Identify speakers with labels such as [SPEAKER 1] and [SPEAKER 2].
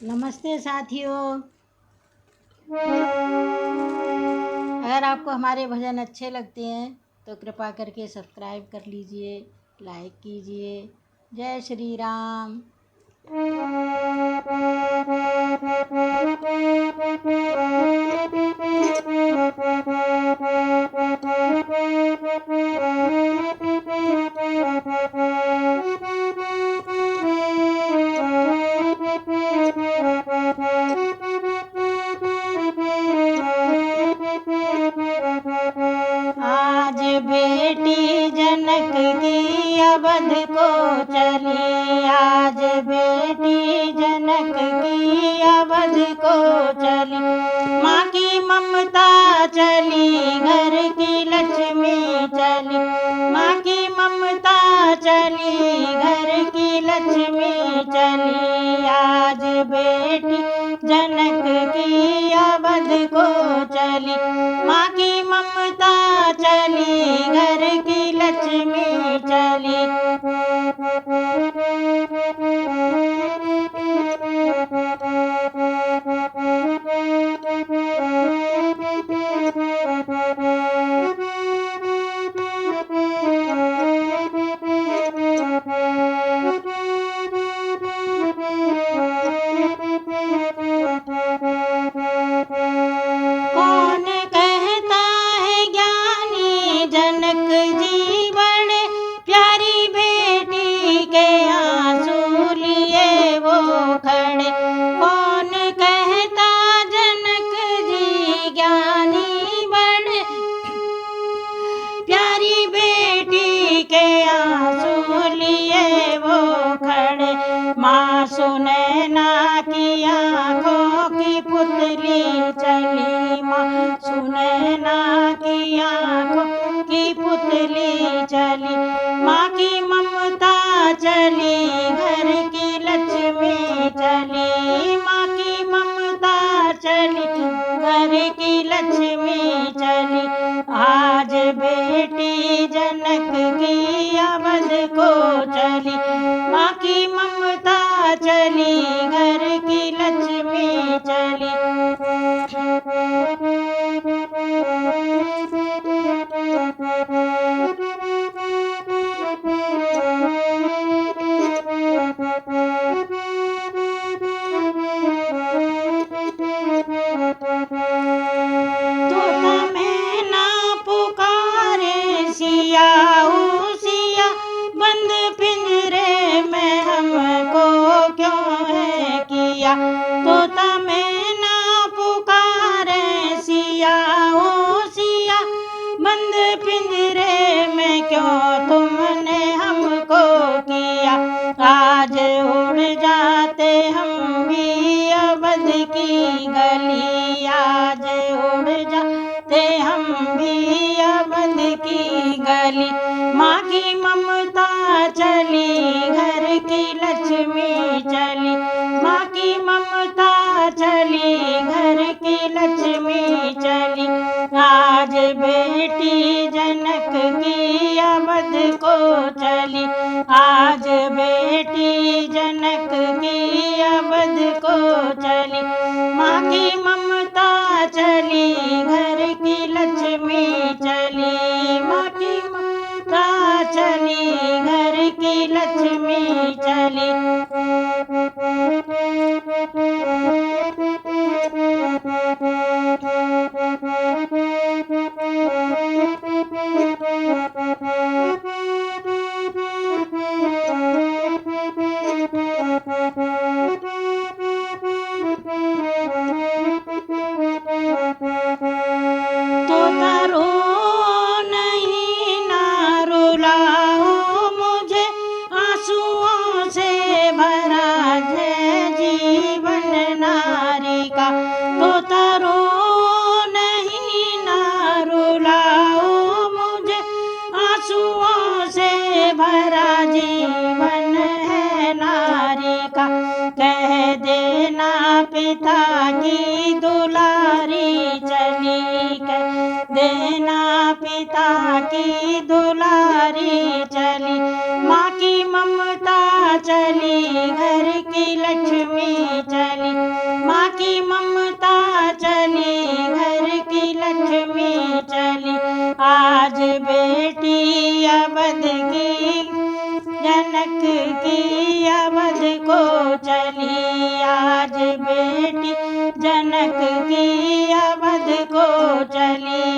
[SPEAKER 1] नमस्ते साथियों। अगर आपको हमारे भजन अच्छे लगते हैं तो कृपा करके सब्सक्राइब कर लीजिए, लाइक कीजिए। जय श्री राम। आज बेटी जनक की अवध को चली, आज बेटी जनक की अवध को चली। माँ की ममता चली, घर की लक्ष्मी चली। माँ की ममता चली, घर की लक्ष्मी चली। आज बेटी जनक की अवध को चली। माँ की ममता चली, घर की लक्ष्मी चली। कौन कहता है ज्ञानी जनक जी बड़े, प्यारी बेटी के आंसू लिए वो खड़े। कौन कहता जनक जी ज्ञानी बड़े, प्यारी बेटी के आंसू लिए वो खड़े। माँ सुनैना की आँखों की पुतली चली, माँ सुनैना की आँखों की पुतली चली। माँ की ममता चली, घर की लक्ष्मी चली। माँ की ममता चली, घर की लक्ष्मी चली। आज बेटी जनक की अवध को चली। माँ की ममता चली, घर की लक्ष्मी चली। तोता मैना पुकारे सिया ओ सिया, बंद पिंजरे में हमको क्यों है किया। तोता मैना पुकारे सिया ओ सिया, बंद पिंजरे में क्यों तुमने हमको किया। आज उड़ जाते हम भी अवध की गली, आज उड़ जाते हम भी अवध की गली। माँ की ममता चली, घर की लक्ष्मी चली। माँ की ममता चली, घर की लक्ष्मी चली। आज बेटी जनक की अवध को चली। आज बेटी जनक की अवध को चली। माँ की ममता चली, घर की लक्ष्मी चली। माँ की ममता चली, घर की लक्ष्मी चली। तोता रो नहीं ना रुलाओ मुझे, आंसुओं से भरा है जीवन नारी का। तोता रो नहीं ना रुलाओ मुझे, आंसुओं से भरा जीवन है नारी का। कह देना पिता की दुलारी चली, कह देना पिता की दुलारी चली। माँ की ममता चली, घर की लक्ष्मी चली। बेटी अवध की, जनक की अवध को चली। आज बेटी जनक की अवध को चली।